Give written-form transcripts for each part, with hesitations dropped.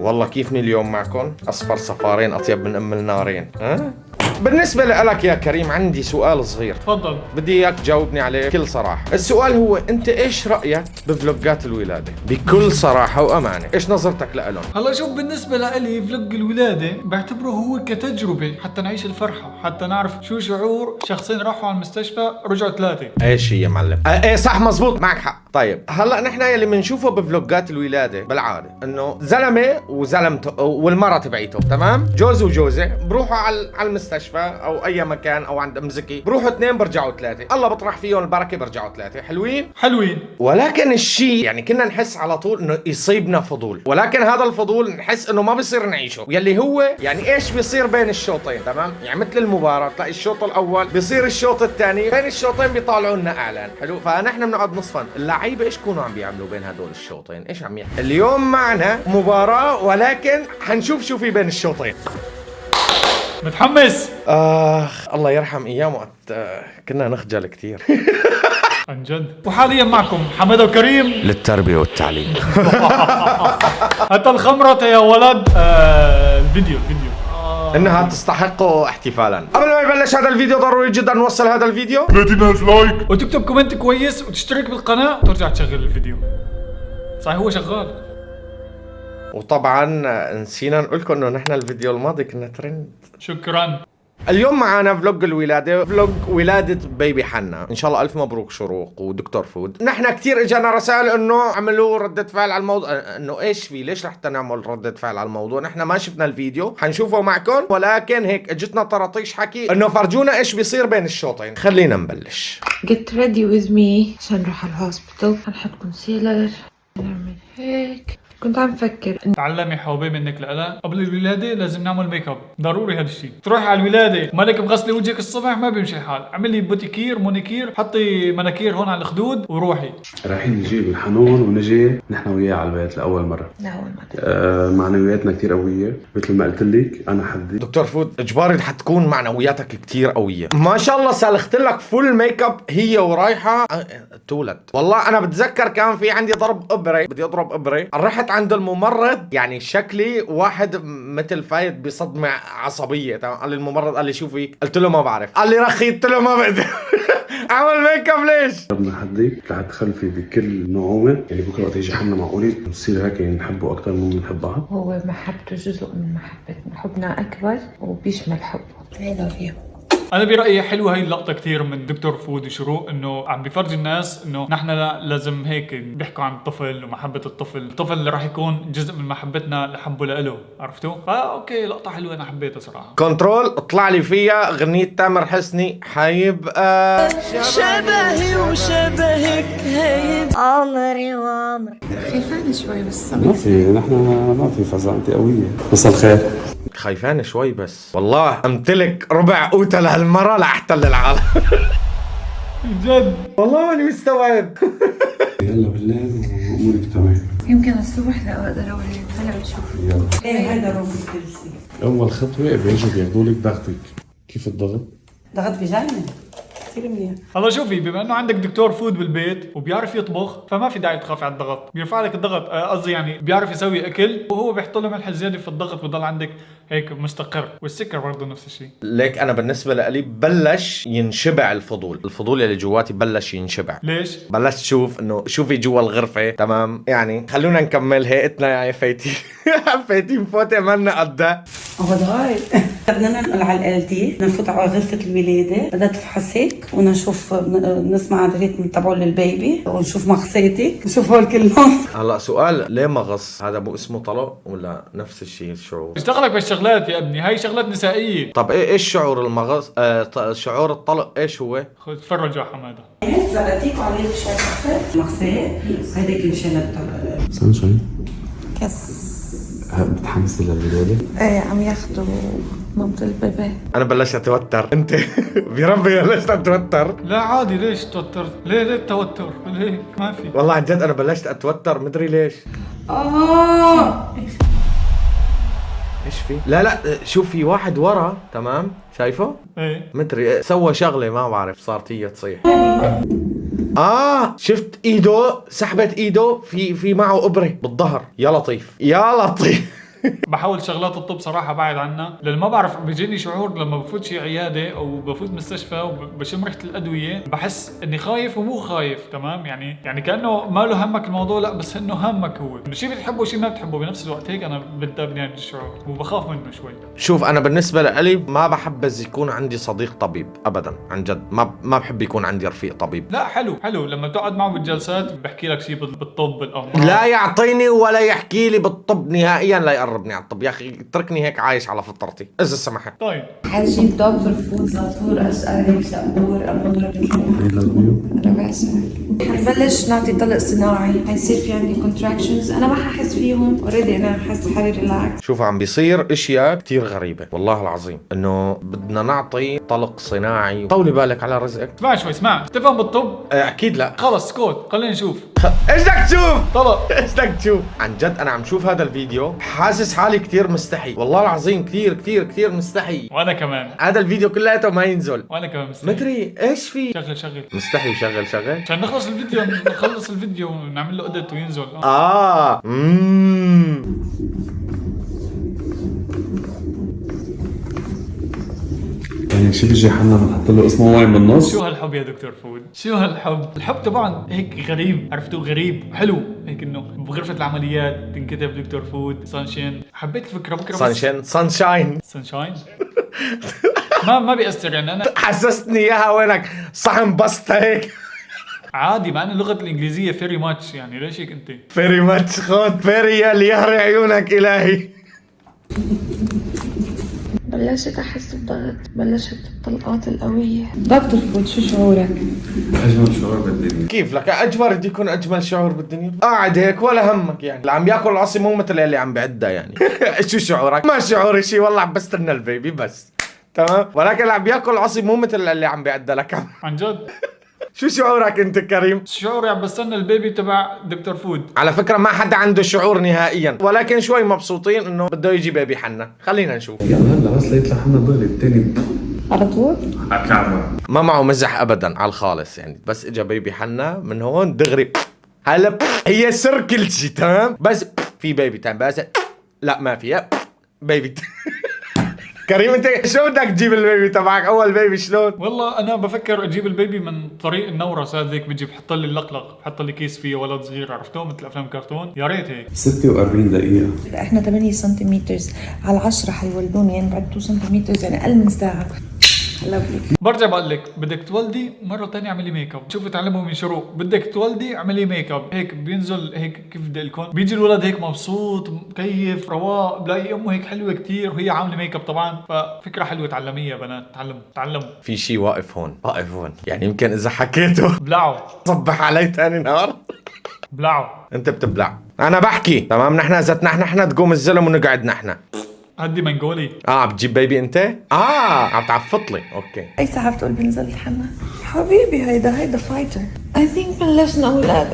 والله كيفني اليوم معكم؟ أصفر صفارين أطيب من أم النارين. ها؟ بالنسبة لك يا كريم عندي سؤال صغير. تفضل. بدي اياك تجاوبني عليه بكل صراحة. السؤال هو انت ايش رأيك بفلوجات الولادة؟ بكل صراحة وامانة، ايش نظرتك لألون؟ هلا شوف، بالنسبة لإلي فلوج الولادة بعتبره هو كتجربة حتى نعيش الفرحة، حتى نعرف شو شعور شخصين راحوا على المستشفى رجعوا 3. ايش هي يا معلم؟ ايه صح مزبوط معك حق. طيب هلا نحن يلي بنشوفه بفلوجات الولادة بالعادة انه زلمة وزلمته والمرة تبعيته، تمام؟ جوز وجوزة بروحوا على المستشفى او اي مكان او عند ام زكي، بروحوا 2 برجعوا 3، الله بطرح فيهم البركة برجعوا 3. حلوين. ولكن الشيء يعني كنا نحس على طول انه يصيبنا فضول، ولكن هذا الفضول نحس انه ما بيصير نعيشه، يلي هو يعني ايش بيصير بين الشوطين، تمام؟ يعني مثل المباراة تلاقي الشوط الاول بيصير الشوط الثاني، بين الشوطين بيطالعوا لنا اعلان، حلو؟ فنحن بنقعد نصفن اللعيبة ايش كونوا عم بيعملوا بين هدول الشوطين، ايش عم يحكوا. اليوم معنا مباراة ولكن حنشوف شو في بين الشوطين. متحمس. الله يرحم ايام وقت كنا نخجل كثير. عن جد. وحاليا معكم حماده وكريم للتربية والتعليم. حتى الخمرة يا ولد. الفيديو انها تستحق احتفالا. قبل ما يبلش هذا الفيديو ضروري جدا نوصل هذا الفيديو 30,000 لايك وتكتب كومنت كويس وتشترك بالقناة وترجع تشغل الفيديو. صحيح هو شغال. وطبعا نسينا نقول لكم انه نحن الفيديو الماضي كنا ترند. شكرا. اليوم معنا فلوج الولادة، فلوج ولادة بيبي حنا، ان شاء الله الف مبروك شروق ودكتور فود. نحن كثير اجانا رسائل انه عملوا ردة فعل على الموضوع، انه ايش في ليش رح نعمل ردة فعل على الموضوع. نحن ما شفنا الفيديو، حنشوفه معكم، ولكن هيك اجتنا طراطيش حكي انه فرجونا ايش بيصير بين الشوطين. خلينا نبلش. Get ready with me عشان نروح على الهوسبيتال. هنحط كونسيلر، نعمل هيك. كنت عم فكر تعلمي حبيبي منك لألا قبل الولادة لازم نعمل ميك اب، ضروري هذا الشيء. تروحي على الولادة مالك مغسلة وجهك الصبح ما بيمشي الحال، اعملي بوتيكير مونيكير، حطي مناكير هون على الخدود وروحي. رايحين نجيب الحنون ونجي نحن وياه على البيت لأول مرة. معنوياتنا كتير قوية مثل ما قلت لك. أنا حدي دكتور فود اجباري حتكون معنوياتك كتير قوية. ما شاء الله سالخت لك فول ميك اب هي ورايحة تولد. والله انا بتذكر كان في عندي ضرب ابرة، بدي اضرب ابرة، رحت عند الممرض يعني شكلي واحد مثل فايت بصدمة عصبية، تمام؟ قال لي الممرض، قال لي شو فيك؟ قلت له ما بعرف. قال لي رخي، قلت له ما بقدر. اعمل ميك اب ليش؟ ربنا حدك رح تخلفي بكل نعومة، يعني بكره وقت يجي حنا معقولة نصير هيك نحبه أكتر من بنحب بعض. هو محبته جزء من محبتنا، حبنا أكبر وبيشمل حبه. I love you. انا برأيي حلوه هاي اللقطة كثير من دكتور فود وشروق، انه عم بفرجي الناس انه نحن لازم هيك بيحكوا عن الطفل ومحبة الطفل اللي راح يكون جزء من محبتنا لحبه لإله، عرفتوا؟ اوكي لقطة حلوة انا حبيتها صراحة. كنترول اطلع لي فيها اغنية تامر حسني، حيبقى شبهي وشبهك هيد عمري وعمري. خايفانة شوي بس ما في، نحن ما في فزع، أنت قوية. مساء الخير. خايفان شوي بس والله امتلك ربع قوتة لهالمرة لاحتل العالم. جد والله ماني مستوعب. يلا بالليل وأمورك تمام. يمكن الصبح لا أقدر أوريك. هلا بتشوف. يلا. ايه هذا روح الكرسي. أول خطوة بيجوا بياخذوا لك ضغطك. كيف الضغط؟ ضغط بجنن كثير منيح. هلا شوفي، بما انه عندك دكتور فود بالبيت وبيعرف يطبخ فما في داعي تخافي على الضغط، بيرفع لك الضغط، قصدي يعني بيعرف يسوي اكل وهو بيحط له ملح زياده في الضغط ويضل عندك هيك مستقر، والسكر برضه نفس الشيء. ليك انا بالنسبة لي بلش ينشبع الفضول اللي جواتي بلش ينشبع. ليش؟ بلشت اشوف انه شو في جوا الغرفة، تمام؟ يعني خلونا نكمل هيئتنا يعني فايتين. فايتين فوتة مالنا قدها. غداي بدنا ننقل على الالتي، نفوت على غرفة الولادة، بدها تفحصك ونشوف نسمع الريتم تبعه للبيبي ونشوف مغصيتك ونشوف هول كلهم. هلا سؤال، ليه مغص؟ هذا مو اسمه طلق ولا نفس الشيء الشعور؟ اشتغلك بالشغلات يا ابني، هاي شغلات نسائيه. طب ايش شعور المغص؟ شعور الطلق ايش هو؟ خذ تفرج يا حماده. زلتيك عليه شوي مغصية، هيديك المشانة تبعها. سانشاين. يس. متحمسة للولادة؟ ايه عم ياخدوا مامة البيبي. انا بلشت اتوتر. انت بربي بلشت اتوتر. لا عادي، ليش توترت؟ ليه التوتر؟ ليه؟ ما في. والله عن جد انا بلشت اتوتر مدري ليش. ايش في؟ لا شوف في واحد ورا، تمام؟ شايفه؟ ايه مدري سوى شغله ما بعرف، صارت هي تصيح. شفت ايده، سحبت ايده في معه ابره بالظهر. يا لطيف يا لطيف. بحاول شغلات الطب صراحة بعد عنها، لأن ما بعرف بيجيني شعور لما بفوت شي عيادة أو بفوت مستشفى وبشم ريحة الأدوية بحس إني خايف ومو خايف. تمام يعني كأنه ما له همك الموضوع، لا بس إنه همك هو إنه شي بتحبه وشي ما بتحبه بنفس الوقت. هيك أنا بنتابني هذا الشعور وبخاف منه شوي. شوف انا بالنسبه لي ما بحبذ يكون عندي صديق طبيب ابدا، عن جد ما بحب يكون عندي رفيق طبيب. لا حلو لما تقعد معه بالجلسات بحكي لك شي بالطب بالأمراض. لا يعطيني ولا يحكي لي بالطب نهائيا، لا يقربني على الطب يا اخي، اتركني هيك عايش على فطرتي اذا سمحت. طيب حجيب دكتور فود زعتور اسألك شقور أمور أنا بعشقك. حنبلش نعطي طلق صناعي، حيصير في عندي كونتراكشنز، أنا ما ححس فيهم اوريدي، أنا ححس حالي ريلاكس. شوف عم بيصير اشياء كتير غريبة والله العظيم، انه بدنا نعطي طلق صناعي. طولي بالك على رزقك. اسمع تفهم بالطب؟ اكيد لا. خلص سكوت خلينا نشوف. ايش بدك تشوف؟ طلق ايش بدك تشوف؟ عن جد انا عم شوف هذا الفيديو حاسس حالي كتير مستحي، والله العظيم كتير كتير كتير مستحي. وانا كمان هذا الفيديو كلياته ما ينزل. وانا كمان مستحي. مدري ايش في. شغل مستحي وشغل عشان نخلص الفيديو ونعمل له اديت وينزل. يعني شي بيجي حنا بنحط له اسمه وين بالنص. شو هالحب يا دكتور فود؟ شو هالحب؟ الحب طبعا هيك غريب، عرفتوا غريب حلو هيك انه بغرفة العمليات تنكتب دكتور فود سانشين. حبيت الفكرة بكره. سانشاين ما بيأثر يعني انا حسستني اياها وينك صحن بسطة هيك. عادي مع ان اللغة الانجليزية فيري ماتش، يعني ليش هيك انت؟ فيري ماتش خود فيري يا اللي يهري عيونك الهي. بلشت أحس بضغط، بلشت الطلقات القوية. دكتور فود شو شعورك؟ اجمل شعور بالدنيا. كيف لك اجبر بدي يكون اجمل شعور بالدنيا؟ قاعد هيك ولا همك يعني، اللي عم ياكل العصي مو مثل اللي عم بعدها يعني. شو شعورك؟ ما شعوري شي والله عم بستنى البيبي بس تمام، ولكن اللي عم بياكل العصي مو مثل اللي عم بعدها لك. عن جد شو شعورك انت كريم؟ شعوري عم بستنى البيبي تبع دكتور فود. على فكرة ما حدا عنده شعور نهائيا، ولكن شوي مبسوطين انه بده يجي بيبي حنا. خلينا نشوف. يلا هلا بس ليطلع حنا ضل التاني على طول؟ ما معه مزح ابدا على الخالص يعني، بس اجى بيبي حنا من هون دغري. هلا هي سر كل شيء تمام، بس في بيبي تايم بس لا ما في بيبي. كريم انت شو بدك تجيب البيبي تبعك اول بيبي شلون؟ والله انا بفكر اجيب البيبي من طريق النورس هذيك، بيجي بحط لي اللقلق، بحط لي كيس فيه ولد صغير، عرفتوه مثل افلام كرتون. يا ريت هيك. 46 دقيقة. احنا 8 سنتيمتر على 10 حيولدوني، يعني بعد 2 سنتيمتر يعني اقل من ساعة. برجع بقول لك بدك تولدي مره ثانيه اعملي ميك اب، شوفي تعلموا من شروق. بدك تولدي اعملي ميك اب، هيك بينزل هيك كيف بدي لكم، بيجي الولد هيك مبسوط مكيف رواق، بلاقي امه هيك حلوه كتير وهي عامله ميك اب طبعا. ففكره حلوه تعلميها بنات، تعلموا. في شيء واقف هون يعني يمكن اذا حكيته بلعوا صبح علي ثاني نهار. بلعوا انت بتبلع انا بحكي تمام. نحن ذات نحن تقوم الزلم ونقعد نحن. هدي منقولي. بتجيب بيبي انت؟ عم تعفط لي. اوكي اي ساعة بتقول بنزل الحمام؟ حبيبي هيدا فايتر. I think بلشنا أولاد.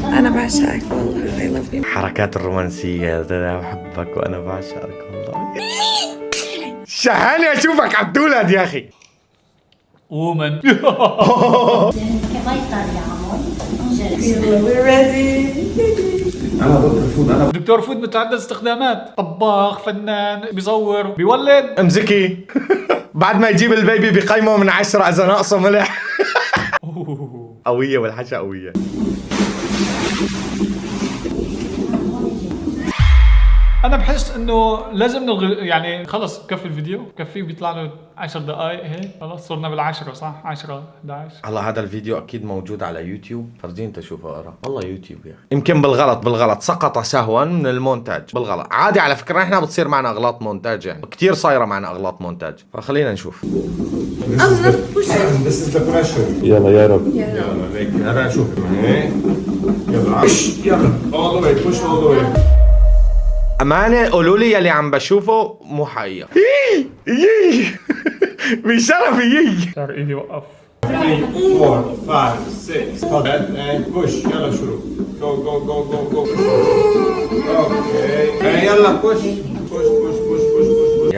أنا بعشقك والله. I love you. حركات الرومانسية انا بحبك وانا بعشقك والله. شهاني اشوفك عم تولد يا اخي. ومن انا دكتور فود. انا دكتور فود متعدد استخدامات، طباخ، فنان، بيصور، بيولد. امزكي. بعد ما يجيب البيبي بقيمه من 10 اذا ناقصه ملح. قوية والحشا قوية. انا بحس انه لازم يعني خلص كفي الفيديو، كفي بيطلع له 10 دقائق هيك، خلص صرنا بالعشرة صح؟ 10 11. هلا هذا الفيديو اكيد موجود على يوتيوب، فرجيني انت شوفه اقرا. والله يوتيوب يا اخي. يمكن بالغلط سقط سهوا من المونتاج، بالغلط. عادي على فكرة احنا بتصير معنا اغلاط مونتاج، يعني كثير صايرة معنا اغلاط مونتاج، فخلينا نشوف. بس انت بريشر. يلا يا رب. يلا هيك انا اشوف هيك. يلا يلا all the way push all the way. امانه قولوا لي يلي عم بشوفه مو حقيقه. بشرفي صار ايدي وقف. 3 4 5 6 and push. يلا شروع. go. اوكي يلا push.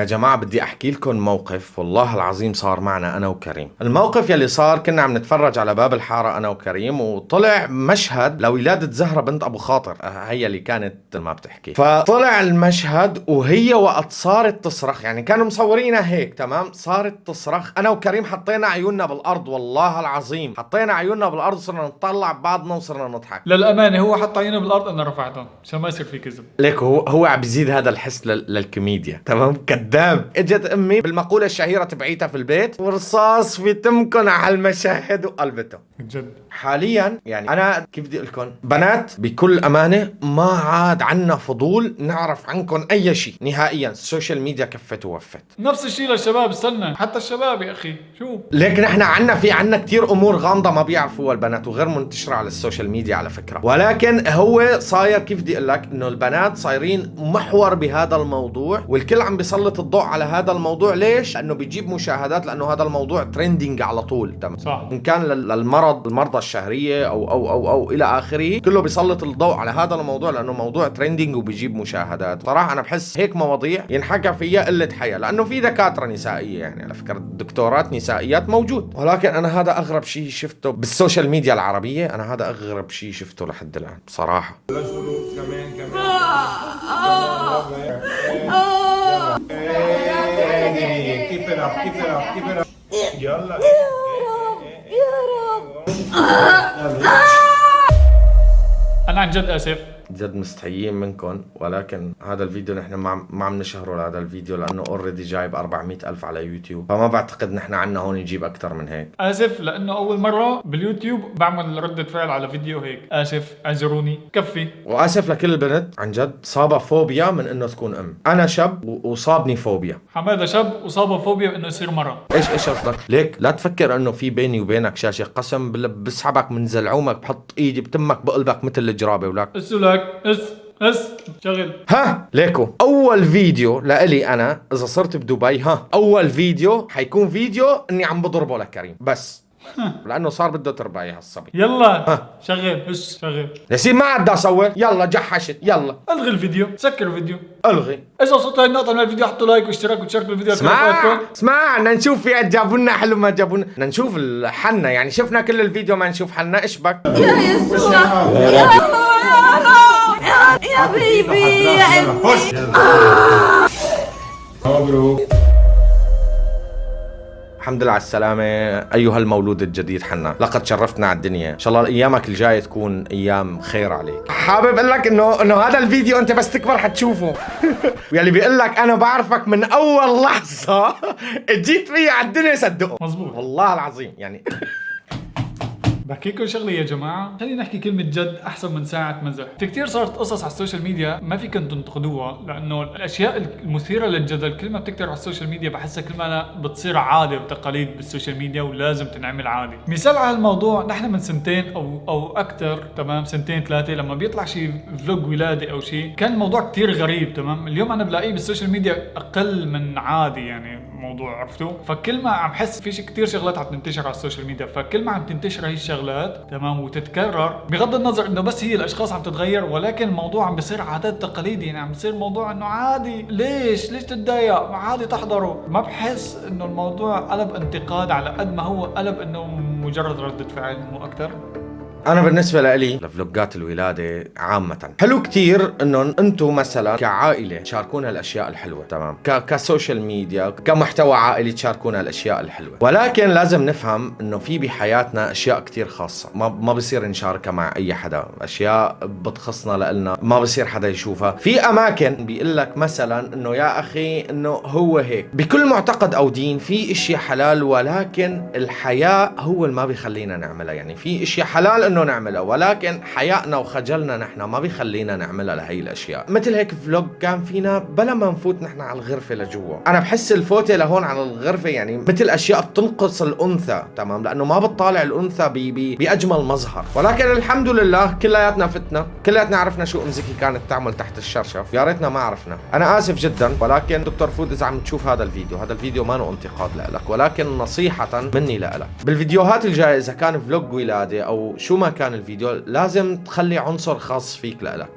يا جماعة بدي أحكي لكم موقف والله العظيم صار معنا أنا وكريم. الموقف يلي صار كنا عم نتفرج على باب الحارة أنا وكريم، وطلع مشهد لولادة زهرة بنت أبو خاطر، هي اللي كانت ما بتحكي. فطلع المشهد وهي وقت صارت تصرخ، يعني كانوا مصورينها هيك تمام، صارت تصرخ، أنا وكريم حطينا عيوننا بالأرض والله العظيم، حطينا عيوننا بالأرض، صرنا نطلع بعضنا وصرنا نضحك. للأمانة هو حط عينه بالأرض أنا رفعتهم عشان ما يصير في كذب. ليك هو عم بيزيد هذا الحس للكوميديا تمام. كذاب. اجت امي بالمقوله الشهيره تبعيتها في البيت، ورصاص في تمكن على المشاهد وقلبته. جد حاليا يعني انا كيف بدي اقول لكم بنات بكل امانه ما عاد عنا فضول نعرف عنكم اي شيء نهائيا. السوشيال ميديا كفت ووفت. نفس الشيء للشباب، استنى حتى الشباب يا اخي شو. لكن احنا عنا كتير امور غامضه ما بيعرفوها البنات وغير منتشره على السوشيال ميديا على فكره. ولكن هو صاير كيف بدي اقول لك انه البنات صايرين محور بهذا الموضوع، والكل عم بيسلط الضوء على هذا الموضوع. ليش؟ لانه بيجيب مشاهدات، لانه هذا الموضوع ترندنج على طول تمام. صح. ان كان المرضى الشهريه او الى اخره، كله بيسلط الضوء على هذا الموضوع لانه موضوع ترندنج وبيجيب مشاهدات. صراحه انا بحس هيك مواضيع ينحكى فيها قله حياه، لانه في دكاتره نسائيه يعني على فكره دكتورات نسائيات موجود. ولكن انا هذا اغرب شيء شفته بالسوشيال ميديا العربيه، انا هذا اغرب شيء شفته لحد الان بصراحه. أنا عن جد آسف، جد مستحيين منكم، ولكن هذا الفيديو نحن ما عم نشهره لهذا الفيديو لانه اوريدي جايب 400,000 على يوتيوب، فما بعتقد نحن عنا هون يجيب اكثر من هيك. آسف لأنه أول مرة باليوتيوب بعمل ردة فعل على فيديو هيك، آسف اعذروني كفي. واسف لكل البنت عن جد صابها فوبيا من انه تكون ام. انا شاب وصابني فوبيا. حماده شاب وصابه فوبيا انه يصير مرة. ايش قصدك؟ ليك لا تفكر انه في بيني وبينك شاشه، قسم بالله بسحبك من زلعومك، بحط ايدي بتمك بقلبك مثل الجرابه ولك. لك شغل. ها ليكو اول فيديو لإلي انا اذا صرت بدبي، اول فيديو حيكون فيديو اني عم بضربه لكريم بس لانه صار بده تربايه هالصبي. يلا شغل شغل ياسين ما عاد اصور، يلا جحشت، يلا الغي الفيديو، سكر الفيديو، الغي. اذا وصلت هاي النقطة من الفيديو حطوا لايك واشتراك وشاركوا الفيديو. اسمع بدنا نشوف فيها جابوا لنا حلو ما جابوا لنا، بدنا نشوف حنا يعني شفنا كل الفيديو ما نشوف حنا. ايش بك يا يسوع يا بيبي يا ابني. مبروك. الحمد لله على السلامة أيها المولود الجديد حنا، لقد شرفتنا على الدنيا. إن شاء الله أيامك الجاية تكون أيام خير عليك. حابب أقول لك إنه هذا الفيديو أنت بس تكبر حتشوفه. ويلي بيقول لك أنا بعرفك من أول لحظة جيت فيا على الدنيا صدقه. مزبوط والله العظيم يعني. بحكيكم شغله يا جماعه، خلينا نحكي كلمه جد احسن من ساعه مزح. في كثير صارت قصص على السوشيال ميديا ما فيكم تنتقدوها، لانه الاشياء المثيره للجدل كل ما بتكتر على السوشيال ميديا بحسها كل ما بتصير عاده وتقاليد بالسوشيال ميديا ولازم تنعمل عادي. مثال على الموضوع، نحن من سنتين او اكثر تمام، سنتين ثلاثه لما بيطلع شيء فلوج ولاده او شيء، كان الموضوع كثير غريب تمام. اليوم انا بلاقيه بالسوشيال ميديا اقل من عادي يعني موضوع، عرفتوا؟ فكل ما عم حس في كثير شغلات عم تنتشر على السوشيال ميديا، فكل ما عم تنتشر هي الشغلات تمام وتتكرر، بغض النظر انه بس هي الاشخاص عم تتغير، ولكن الموضوع عم بيصير عادات تقاليد، يعني عم بيصير موضوع انه عادي. ليش تتضايق؟ عادي تحضره. ما بحس انه الموضوع قلب انتقاد على قد ما هو قلب انه مجرد ردة فعل مو اكثر. أنا بالنسبة لي لفلوجات الولادة عامة حلو كتير إنه أنتم مثلا كعائلة تشاركونا الأشياء الحلوة تمام، كسوشيال ميديا كمحتوى عائلي تشاركونا الأشياء الحلوة. ولكن لازم نفهم إنه في بحياتنا أشياء كتير خاصة ما بصير نشاركها مع أي حدا، أشياء بتخصنا لإلنا ما بصير حدا يشوفها. في أماكن بيقول لك مثلا إنه يا أخي إنه هو هيك بكل معتقد أو دين، في أشياء حلال ولكن الحياء هو اللي ما بيخلينا نعملها. يعني في أشياء حلال انه نعملها، ولكن حيائنا وخجلنا نحن ما بيخلينا نعملها لهي الاشياء. مثل هيك فلوج كان فينا بلا ما نفوت نحن على الغرفه لجوا. انا بحس الفوتة لهون على الغرفه يعني مثل اشياء بتنقص الانثى تمام، لانه ما بتطالع الانثى باجمل مظهر. ولكن الحمد لله كلياتنا فتنا، كلياتنا عرفنا شو ام زكي كانت تعمل تحت الشرشف، يا ريتنا ما عرفنا. انا اسف جدا، ولكن دكتور فود اذا عم تشوف هذا الفيديو ما له انتقاد لك، ولكن نصيحه مني لك بالفيديوهات الجايه اذا كان فلوج ولاده او شو ما كان الفيديو، لازم تخلي عنصر خاص فيك لك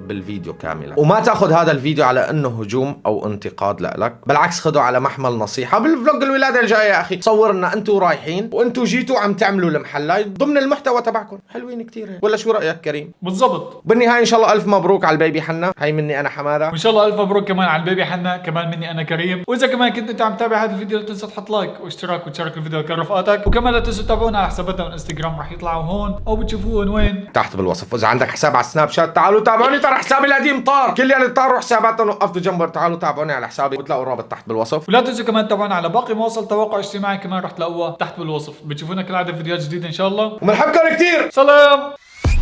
بالفيديو كاملا، وما تاخذ هذا الفيديو على انه هجوم او انتقاد لك، بالعكس خذه على محمل نصيحه. بالفلوج الولاده الجايه يا اخي صورنا انتم رايحين وانتم جيتوا عم تعملوا المحلاي ضمن المحتوى تبعكم، حلوين كثير هيك. ولا شو رايك كريم؟ بالضبط. بالنهايه ان شاء الله الف مبروك على البيبي حنا، هي مني انا حماده، وان شاء الله الف مبروك كمان على البيبي حنا، كمان مني انا كريم. واذا كمان كنت انت عم تتابع هذا الفيديو لا تنسى تحط لايك واشتراك وتشارك الفيديو لكل رفقاتك، وكمان لا تنسوا تتابعونا على حساباتنا على الانستغرام رح يطلعوا هون او بتشوفوهم وين؟ تحت بالوصف. واذا عندك حساب على سناب شات تعالوا تابعوني، ترى حسابي القديم طار، كل اللي طاروا حساباتنا وقفتوا جنبه، تعالوا تابعوني على حسابي وتلاقوا الرابط تحت بالوصف. ولا تنسوا كمان تتابعونا على باقي مواصل تواقع اجتماعي كمان رح تلاقوها تحت بالوصف. بتشوفونا كالعاده في فيديوهات جديده ان شاء الله، وبنحبكم كثير. سلام.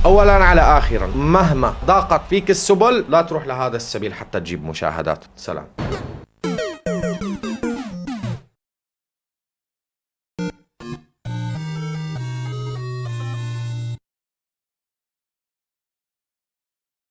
اولا على اخرا، مهما ضاقت فيك السبل لا تروح لهذا السبيل حتى تجيب مشاهدات. سلام.